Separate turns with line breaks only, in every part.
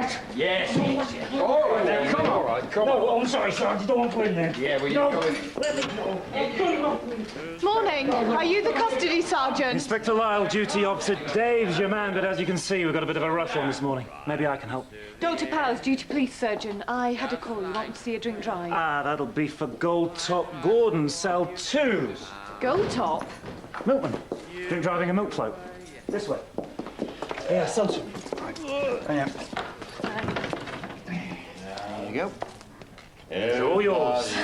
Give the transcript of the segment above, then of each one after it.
right?
Yes. All right, then. Come on. All right, come on.
No, I'm sorry, Sergeant. Don't want to put in there.
Yeah, well, you
no,
go in.
let me go.
Morning. Are you the custody sergeant?
Inspector Lyle, duty opposite. Dave's your man, but as you can see, we've got a bit of a rush on this morning. Maybe I can help.
Dr. Powers, duty police surgeon. I had a call. You want to see a drink drive?
Ah, that'll be for Gold Top Gordon, cell 2.
Go top.
Milkman. Drink driving a milk float. This way.
Yeah, cell 2.
Right. Yeah.
There you go.
It's all yours.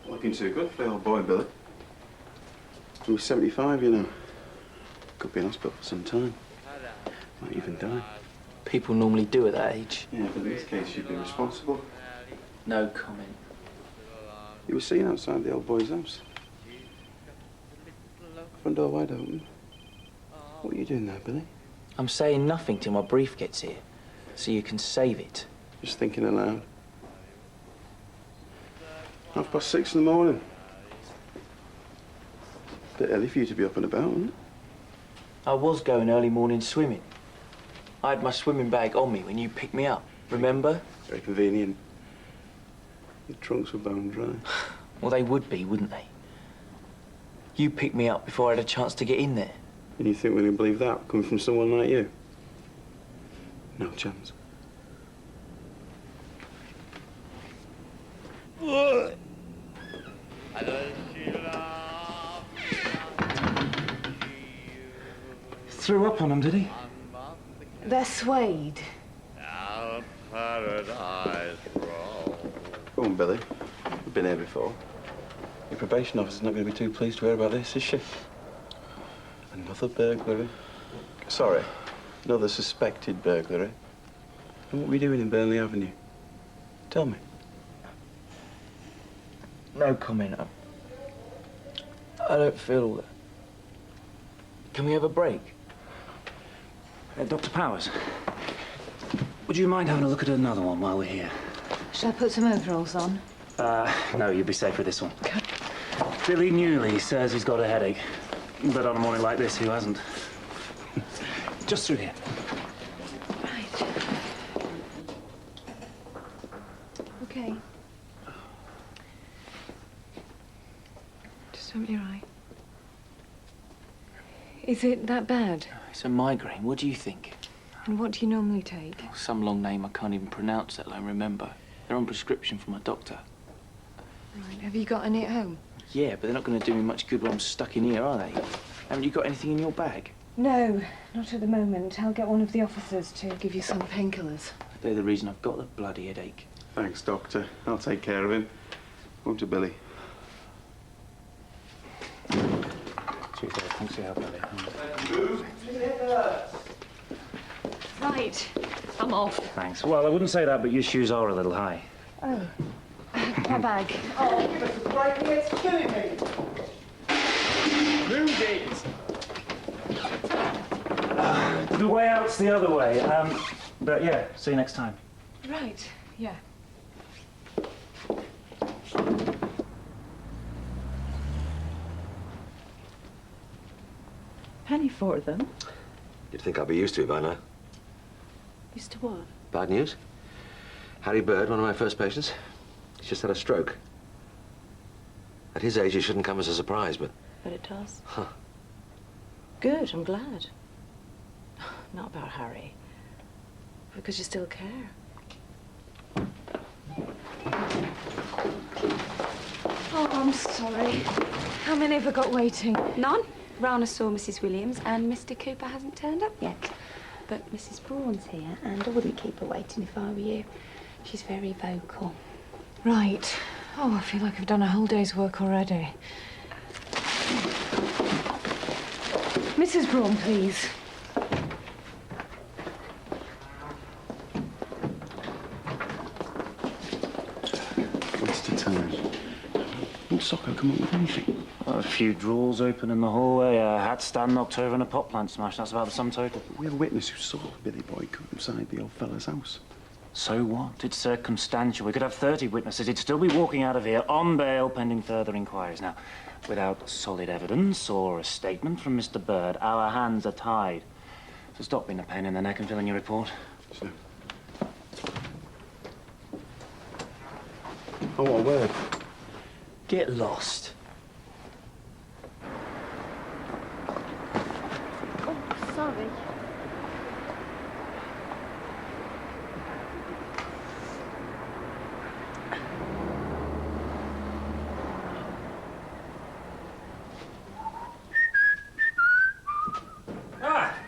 Looking too good for the old boy, Billy. He's 75, you know. Could be in hospital for some time. Might even die.
People normally do at that age.
Yeah, but in this case, you'd be responsible.
No comment.
You were seen outside the old boy's house. Front door wide open. What are you doing there, Billy?
I'm saying nothing till my brief gets here, so you can save it.
Just thinking aloud. 6:30 in the morning. Bit early for you to be up and about, isn't it?
I was going early morning swimming. I had my swimming bag on me when you picked me up, remember?
Very convenient. Your trunks were bone dry.
Well, they would be, wouldn't they? You picked me up before I had a chance to get in there.
And you think we're going to believe that coming from someone like you? No chance.
Threw up on him, did he?
They're suede.
Go on, Billy. We've been here before. Your probation officer's not going to be too pleased to hear about this, is she? Another burglary. Sorry, another suspected burglary. And what were we doing in Burnley Avenue? Tell me.
No comment. I don't feel all that. Can we have a break?
Dr. Powers, would you mind having a look at another one while we're here?
Should I put some overalls on?
No, you'd be safe with this one. Billy Newley says he's got a headache. But on a morning like this, who hasn't? Just through here.
Right. Okay. Just open your eye. Is it that bad?
It's a migraine. What do you think?
And what do you normally take?
Some long name I can't even pronounce, let alone remember. They're on prescription from a doctor.
Right. Have you got any at home?
Yeah, but they're not going to do me much good when I'm stuck in here, are they? Haven't you got anything in your bag?
No, not at the moment. I'll get one of the officers to give you some painkillers.
They're the reason I've got the bloody headache.
Thanks, Doctor. I'll take care of him. Won't you, Billy?
Chief, thanks for your help, Billy.
Right. I'm off.
Thanks. Well, I wouldn't say that, but your shoes are a little high.
Oh. My bag.
Oh, give us a break. It's killing me.
Move it.
The way out's the other way. But yeah, see you next time.
Right. Yeah.
Penny for them.
You'd think I'd be used to it by now.
Used to what?
Bad news. Harry Bird, one of my first patients, he's just had a stroke. At his age, it shouldn't come as a surprise, but...
But it does.
Huh.
Good, I'm glad. Not about Harry. Because you still care.
Oh, I'm sorry. How many have I got waiting?
None. Rana saw Mrs. Williams and Mr. Cooper hasn't turned up yet. But Mrs. Braun's here and I wouldn't keep her waiting if I were you. She's very vocal.
Right. Oh, I feel like I've done a whole day's work already. Mrs. Braun, please.
What's the time? Won't Socko come up with anything?
A few drawers open in the hallway, a hat stand knocked over and a pot plant smashed. That's about the sum total.
We have a witness who saw Billy Boy come inside the old fella's house.
So what? It's circumstantial. We could have 30 witnesses. He'd still be walking out of here on bail pending further inquiries. Now, without solid evidence or a statement from Mr. Bird, our hands are tied. So stop being a pain in the neck and fill in your report.
Sure. Oh, what a word.
Get lost.
Oh, sorry.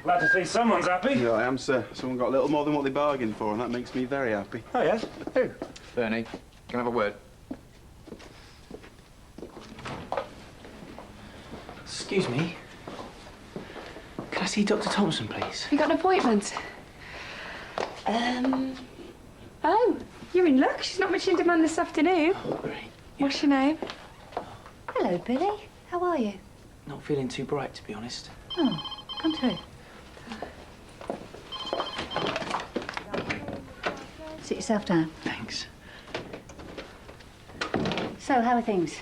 Glad to see someone's happy.
Yeah, I am, sir. Someone got a little more than what they bargained for, and that makes me very happy.
Oh, yes? Who?
Bernie, can I have a word?
Excuse me. Can I see Dr. Thompson, please?
You got an appointment?
Oh, you're in luck. She's not much in demand this afternoon.
Oh, great.
What's your name?
Hello, Billy. How are you?
Not feeling too bright, to be honest.
Oh, come through. Sit yourself down.
Thanks.
So, how are things?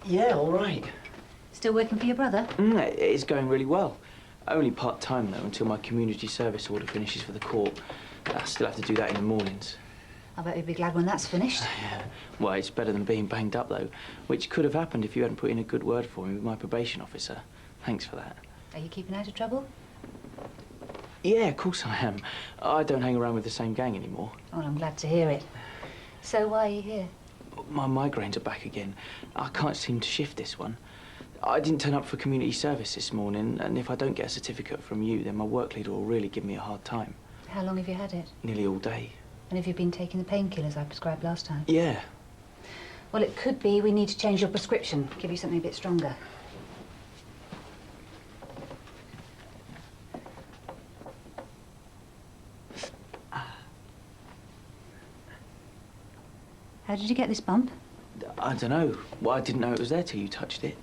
Yeah, all right.
Still working for your brother?
It's going really well. Only part-time, though, until my community service order finishes for the court. I still have to do that in the mornings.
I bet you'll be glad when that's finished.
Yeah. Well, it's better than being banged up, though, which could have happened if you hadn't put in a good word for me with my probation officer. Thanks for that.
Are you keeping out of trouble?
Yeah, of course I am. I don't hang around with the same gang anymore.
Oh, I'm glad to hear it. So, why are you here?
My migraines are back again. I can't seem to shift this one. I didn't turn up for community service this morning, and if I don't get a certificate from you, then my work leader will really give me a hard time.
How long have you had it?
Nearly all day.
And have you been taking the painkillers I prescribed last time?
Yeah.
Well, it could be we need to change your prescription, give you something a bit stronger. How did you get this bump?
I don't know. Well, I didn't know it was there till you touched it.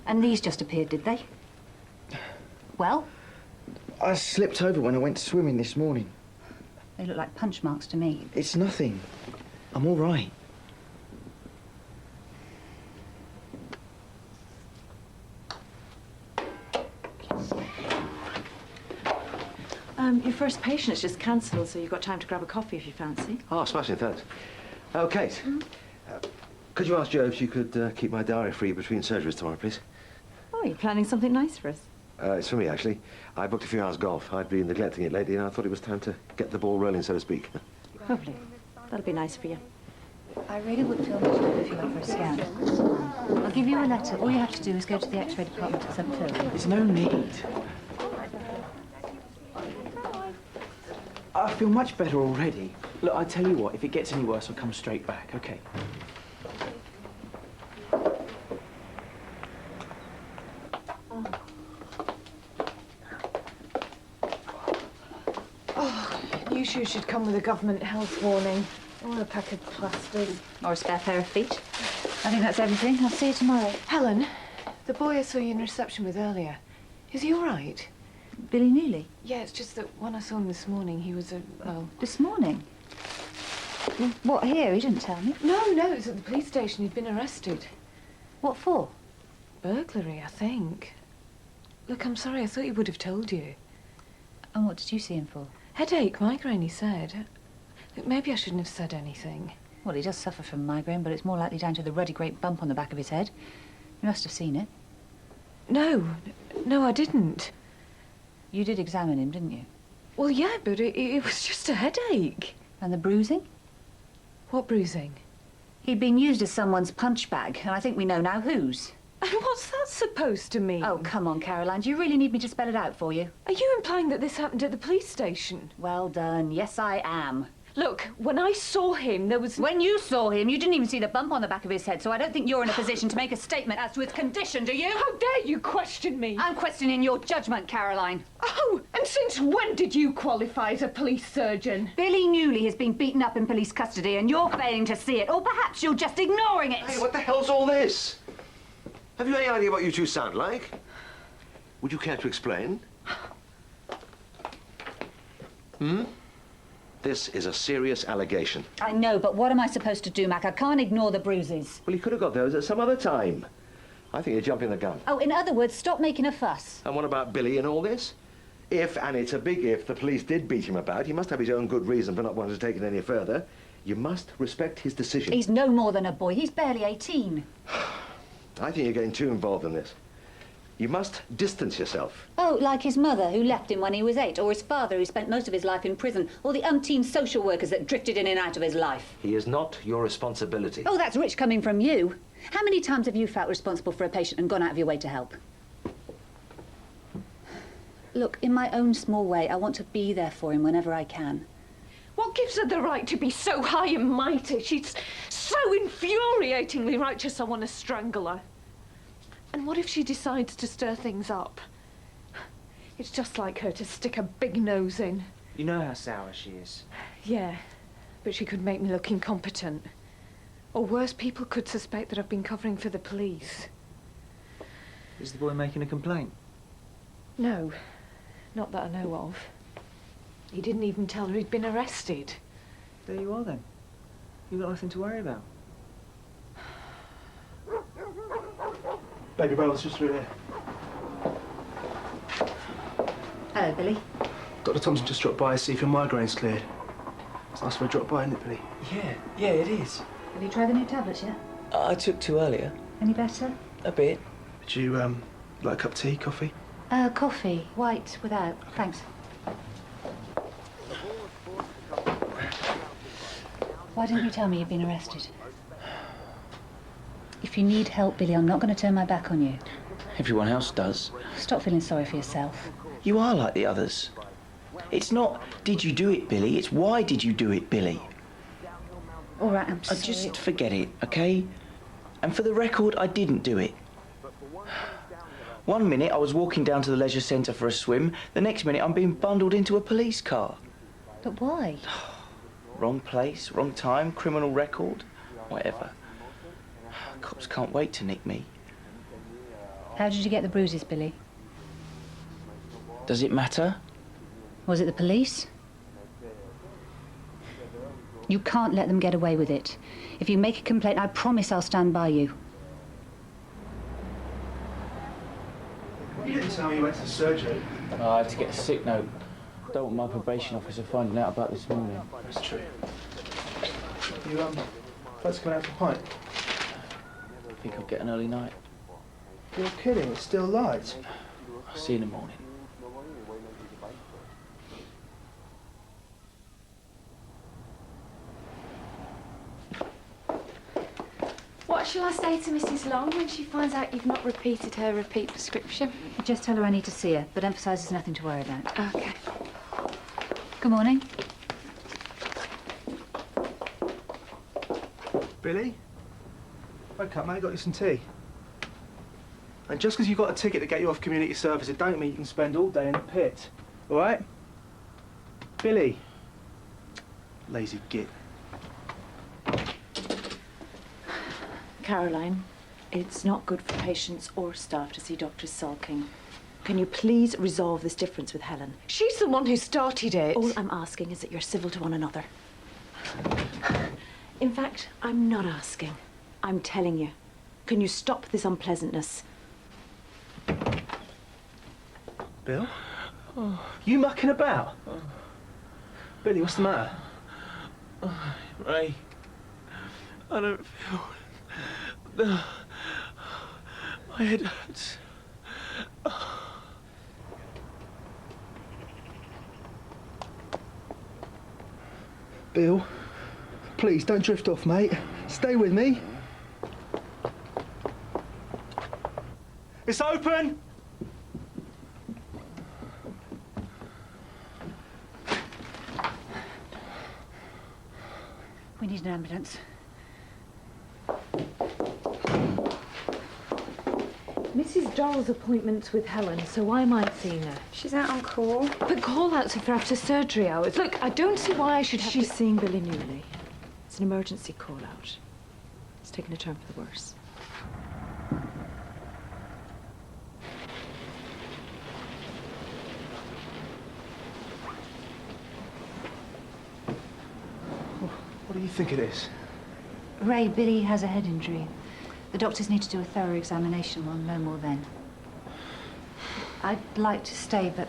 And these just appeared, did they? Well,
I slipped over when I went swimming this morning.
they look like punch marks to me.
It's nothing. I'm all right.
Your first patient's just cancelled, so you've got time to grab a coffee if you fancy.
Oh, smashing, thanks. Oh, Kate. Could you ask Jo if she could keep my diary free between surgeries tomorrow, please?
Oh, you're planning something nice for us.
It's for me, actually. I booked a few hours golf. I'd been neglecting it lately, and I thought it was time to get the ball rolling, so to speak.
Lovely. That'll be nice for you.
I really would feel much better if you went for a scan. I'll give you a letter. All you have to do is go to the X-ray department at St. Phil.
There's no need. I feel much better already. Look, I tell you what, if it gets any worse, I'll come straight back, okay?
New shoes should come with a government health warning. Or a pack of plasters.
Or a spare pair of feet. I think that's everything. I'll see you tomorrow.
Helen, the boy I saw you in reception with earlier, is he all right?
Billy Newley?
Yeah, it's just that when I saw him this morning, he was well...
This morning? What, here? He didn't tell me.
No, it was at the police station. He'd been arrested.
What for?
Burglary, I think. Look, I'm sorry. I thought he would have told you.
And what did you see him for?
Headache, migraine, he said. Look, maybe I shouldn't have said anything.
Well, he does suffer from migraine, but it's more likely down to the ruddy great bump on the back of his head. You must have seen it.
No, I didn't.
You did examine him, didn't you?
Well, yeah, but it was just a headache.
And the bruising?
What bruising?
He'd been used as someone's punch bag, and I think we know now whose.
And what's that supposed to mean?
Oh, come on, Caroline. Do you really need me to spell it out for you?
Are you implying that this happened at the police station?
Well done. Yes, I am.
Look, when I saw him, there was...
When you saw him, you didn't even see the bump on the back of his head, so I don't think you're in a position to make a statement as to his condition, do you?
How dare you question me?
I'm questioning your judgment, Caroline.
Oh, and since when did you qualify as a police surgeon?
Billy Newley has been beaten up in police custody, and you're failing to see it. Or perhaps you're just ignoring it.
Hey, what the hell's all this? Have you any idea what you two sound like? Would you care to explain? This is a serious allegation.
I know, but what am I supposed to do, Mac? I can't ignore the bruises.
Well, he could have got those at some other time. I think you're jumping the gun.
Oh, in other words, stop making a fuss.
And what about Billy and all this? If, and it's a big if, the police did beat him about, he must have his own good reason for not wanting to take it any further. You must respect his decision.
He's no more than a boy. He's barely 18.
I think you're getting too involved in this. You must distance yourself.
Oh, like his mother, who left him when he was 8, or his father, who spent most of his life in prison, or the umpteen social workers that drifted in and out of his life.
He is not your responsibility.
Oh, that's rich coming from you. How many times have you felt responsible for a patient and gone out of your way to help? Look, in my own small way, I want to be there for him whenever I can.
What gives her the right to be so high and mighty? She's so infuriatingly righteous, I want to strangle her. And what if she decides to stir things up? It's just like her to stick a big nose in.
You know how sour she is.
Yeah, but she could make me look incompetent. Or worse, people could suspect that I've been covering for the police.
Is the boy making a complaint?
No, not that I know of. He didn't even tell her he'd been arrested.
There you are then. You've got nothing to worry about.
Baby brother's just through here.
Hello, Billy.
Dr. Thompson just dropped by to see if your migraine's cleared. It's nice for a drop by, isn't it, Billy?
Yeah, it is.
Have you tried the new tablets yet?
I took 2 earlier.
Any better?
A bit.
Would you, like a cup of tea, coffee?
Coffee. White, without. Thanks. Why didn't you tell me you'd been arrested? If you need help, Billy, I'm not going to turn my back on you.
Everyone else does.
Stop feeling sorry for yourself.
You are like the others. It's not, did you do it, Billy? It's why did you do it, Billy?
All right, I'm sorry.
Just forget it, okay? And for the record, I didn't do it. One minute I was walking down to the leisure centre for a swim, the next minute I'm being bundled into a police car.
But why?
Wrong place, wrong time, criminal record, whatever. Cops can't wait to nick me.
How did you get the bruises, Billy?
Does it matter?
Was it the police? You can't let them get away with it. If you make a complaint, I promise I'll stand by you.
You didn't tell me you went to the surgery.
I had to get a sick note. Don't want my probation officer finding out about this morning.
That's true. You, let's go out for a pint.
I think I'll get an early night.
You're kidding, it's still light.
I'll see you in the morning.
What shall I say to Mrs. Long when she finds out you've not repeated her repeat prescription?
Just tell her I need to see her, but emphasise there's nothing to worry about.
Okay.
Good morning.
Billy? Wake up, mate, got you some tea. And just because you've got a ticket to get you off community service, it don't mean you can spend all day in the pit. All right? Billy? Lazy git.
Caroline, it's not good for patients or staff to see doctors sulking. Can you please resolve this difference with Helen?
She's the one who started it.
All I'm asking is that you're civil to one another. In fact, I'm not asking. I'm telling you. Can you stop this unpleasantness?
Bill? You mucking about? Billy, what's the matter?
Ray, I don't feel... My head hurts.
Bill, please don't drift off, mate. Stay with me. It's open!
We need an ambulance.
Mrs. Doll's appointment's with Helen, so I might see her.
She's out on call.
But call-outs are for after surgery hours. Look, I don't see why I should have
She's seeing Billy Newley. It's an emergency call-out. It's taken a turn for the worse.
do you think it is?
Ray, Billy has a head injury. The doctors need to do a thorough examination. We'll know more then. I'd like to stay, but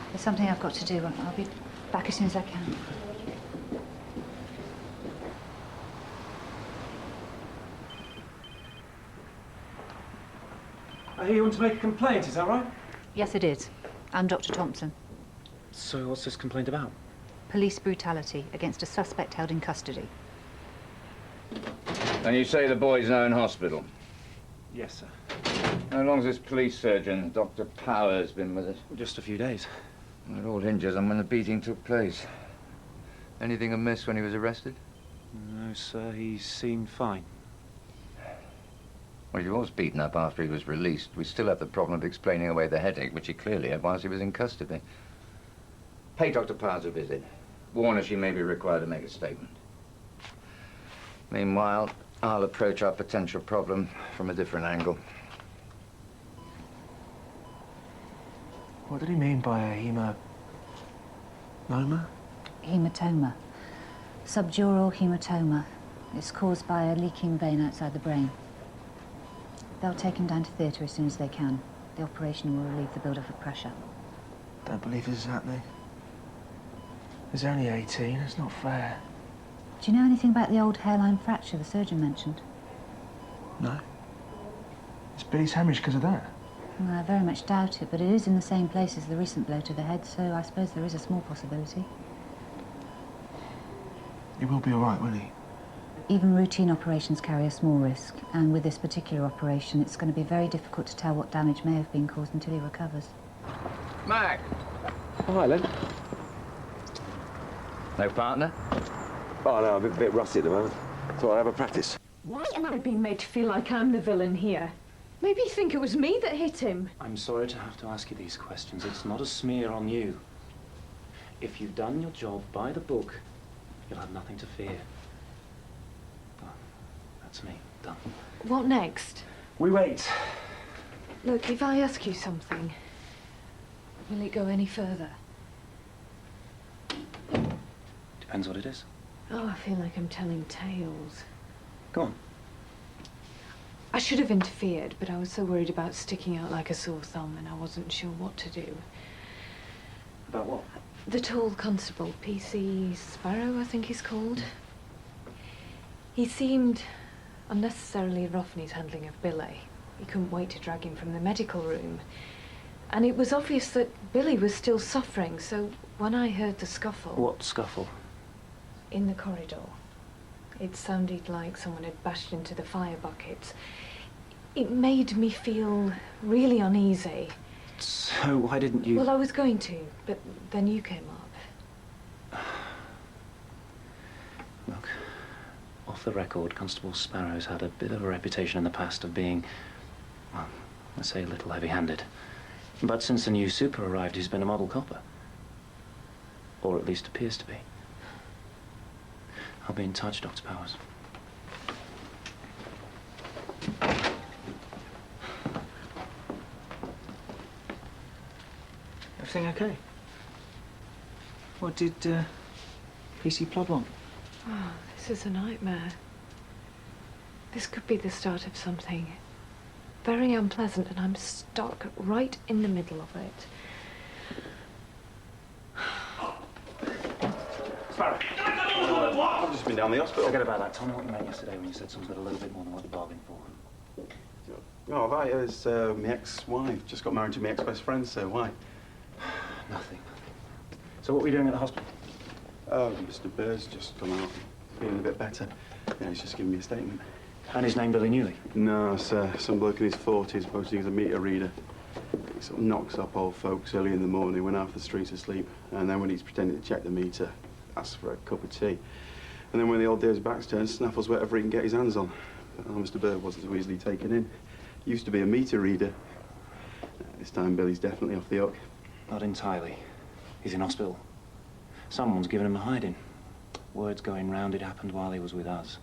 there's something I've got to do. I'll be back as soon as I can.
I hear you want to make a complaint, is that right?
Yes, it is. I'm Dr. Thompson.
So what's this complaint about?
Police brutality against a suspect held in custody.
And you say the boy's now in hospital?
Yes, sir.
How long's this police surgeon, Dr. Powers, been with us?
Just a few days.
Well, it all hinges on when the beating took place. Anything amiss when he was arrested?
No, sir, he seemed fine.
Well, he was beaten up after he was released. We still have the problem of explaining away the headache, which he clearly had whilst he was in custody. Pay Dr. Powers a visit. Warn her she may be required to make a statement. Meanwhile, I'll approach our potential problem from a different angle.
What did he mean by a hematoma?
Hematoma. Subdural hematoma. It's caused by a leaking vein outside the brain. They'll take him down to theatre as soon as they can. The operation will relieve the build-up of pressure.
Don't believe this is happening. He's only 18. It's not fair.
Do you know anything about the old hairline fracture the surgeon mentioned?
No. Is Billy's hemorrhage because of that?
Well, I very much doubt it, but it is in the same place as the recent blow to the head, so I suppose there is a small possibility.
He will be all right, will he?
Even routine operations carry a small risk, and with this particular operation, it's going to be very difficult to tell what damage may have been caused until he recovers.
Mac!
Oh, hi, Len.
No partner?
Oh, no, I'm a bit rusty at the moment. So I'll have a practice.
Why am I being made to feel like I'm the villain here? Maybe you think it was me that hit him.
I'm sorry to have to ask you these questions. It's not a smear on you. If you've done your job by the book, you'll have nothing to fear. Oh, that's me. Done.
What next?
We wait.
Look, if I ask you something, will it go any further?
Depends what it is.
Oh, I feel like I'm telling tales.
Go on.
I should have interfered, but I was so worried about sticking out like a sore thumb and I wasn't sure what to do.
About what?
The tall constable, PC Sparrow, I think he's called. He seemed unnecessarily rough in his handling of Billy. He couldn't wait to drag him from the medical room. And it was obvious that Billy was still suffering, so when I heard the scuffle...
What scuffle?
In the corridor. It sounded like someone had bashed into the fire buckets. It made me feel really uneasy.
So why didn't you...
Well, I was going to, but then you came up.
Look, off the record, Constable Sparrow's had a bit of a reputation in the past of being, well, let's say a little heavy-handed. But since the new super arrived, he's been a model copper. Or at least appears to be. I'll be in touch, Dr. Powers.
Everything okay? What did PC Plod want?
Oh, this is a nightmare. This could be the start of something very unpleasant, and I'm stuck right in the middle of it.
Sparrow.
I've just been down the hospital.
Forget about that. Tell me what you meant yesterday when you said something's got a little bit more than what you bargained for.
Oh, right, it's my ex-wife. Just got married to my ex-best friend, so why?
Nothing. So what were you doing at the hospital?
Oh, Mr. Bird's just come out, feeling a bit better. Yeah, he's just giving me a statement.
And his name Billy Newley?
No, sir. Some bloke in his 40s posing as a meter reader. He sort of knocks up old folks early in the morning when half the street's asleep. And then when he's pretending to check the meter, asks for a cup of tea. And then when the old day's back's turned, snaffles whatever he can get his hands on. But Mr. Bird wasn't so easily taken in. Used to be a meter reader. This time Billy's definitely off the hook.
Not entirely. He's in hospital. Someone's given him a hiding. Word's going round it happened while he was with us.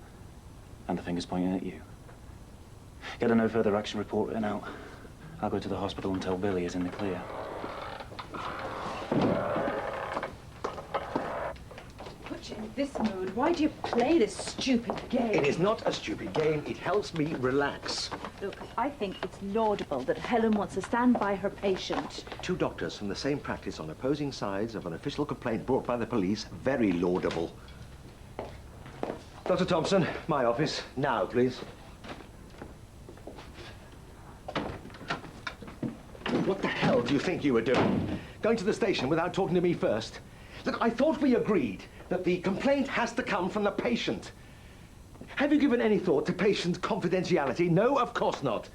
And the finger's pointing at you. Get a no further action report written out. I'll go to the hospital and tell Billy he's in the clear.
Put your
this mood, why do you play this stupid game?
It is not a stupid game. It helps me relax.
Look, I think it's laudable that Helen wants to stand by her patient.
Two doctors from the same practice on opposing sides of an official complaint brought by the police. Very laudable. Dr. Thompson, my office. Now, please. What the hell do you think you were doing? Going to the station without talking to me first? Look, I thought we agreed that the complaint has to come from the patient. Have you given any thought to patient confidentiality? No, of course not.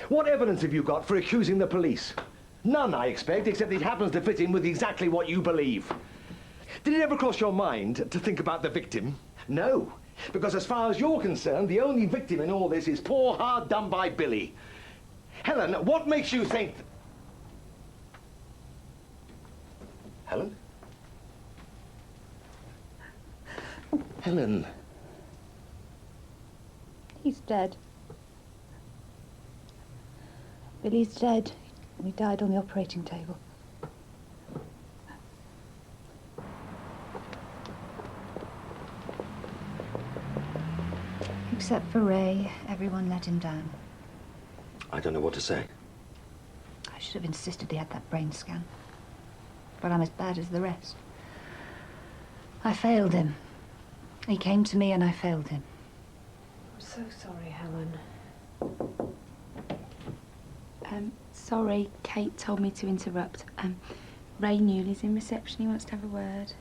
What evidence have you got for accusing the police? None, I expect, except it happens to fit in with exactly what you believe. Did it ever cross your mind to think about the victim? No, because as far as you're concerned, the only victim in all this is poor, hard done by Billy. Helen, what makes you think... Helen? Helen.
He's dead. Billy's dead. He died on the operating table. Except for Ray, everyone let him down.
I don't know what to say.
I should have insisted he had that brain scan. But I'm as bad as the rest. I failed him. He came to me and I failed him.
I'm so sorry, Helen.
Sorry, Kate told me to interrupt. Ray Newley's in reception. He wants to have a word.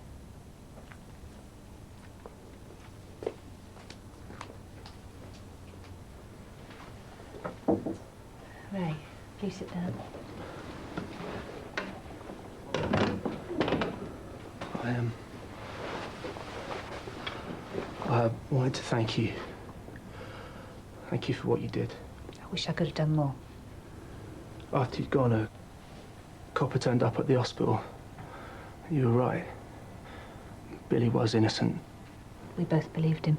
Ray, please sit down.
I wanted to thank you. Thank you for what you did.
I wish I could have done more.
After you'd gone, a copper turned up at the hospital. You were right. Billy was innocent.
We both believed him.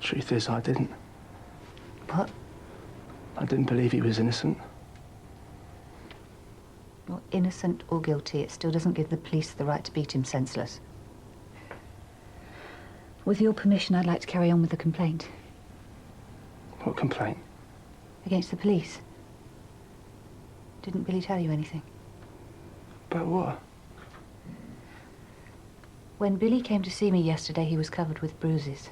Truth is, I didn't.
What?
I didn't believe he was innocent.
Well, innocent or guilty, it still doesn't give the police the right to beat him senseless. With your permission, I'd like to carry on with the complaint.
What complaint?
Against the police. Didn't Billy tell you anything?
About what?
When Billy came to see me yesterday, he was covered with bruises.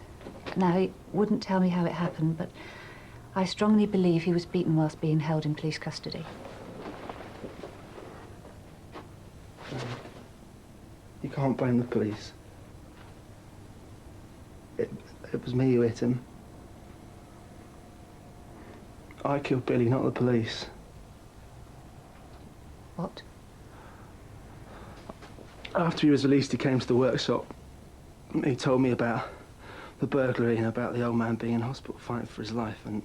Now, he wouldn't tell me how it happened, but I strongly believe he was beaten whilst being held in police custody.
You can't blame the police. It was me who hit him. I killed Billy, not the police.
What?
After he was released, he came to the workshop. He told me about the burglary and about the old man being in hospital fighting for his life, and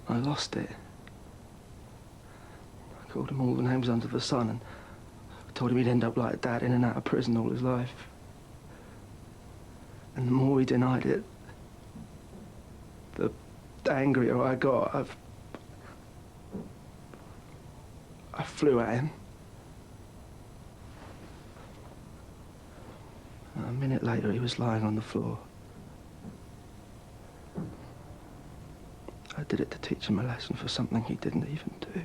I lost it. I called him all the names under the sun and told him he'd end up like Dad, in and out of prison all his life. And the more he denied it, the angrier I got. I flew at him. A minute later, he was lying on the floor. I did it to teach him a lesson for something he didn't even do.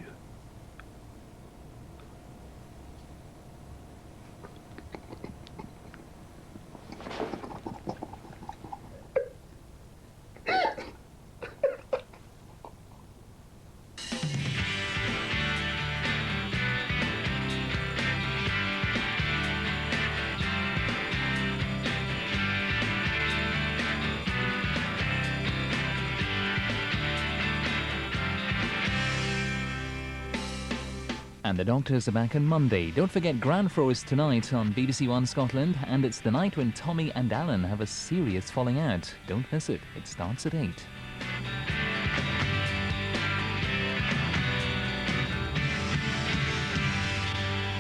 And the Doctors are back on Monday. Don't forget Grand Fro's tonight on BBC1 Scotland, and it's the night when Tommy and Alan have a serious falling out. Don't miss it. It starts at 8.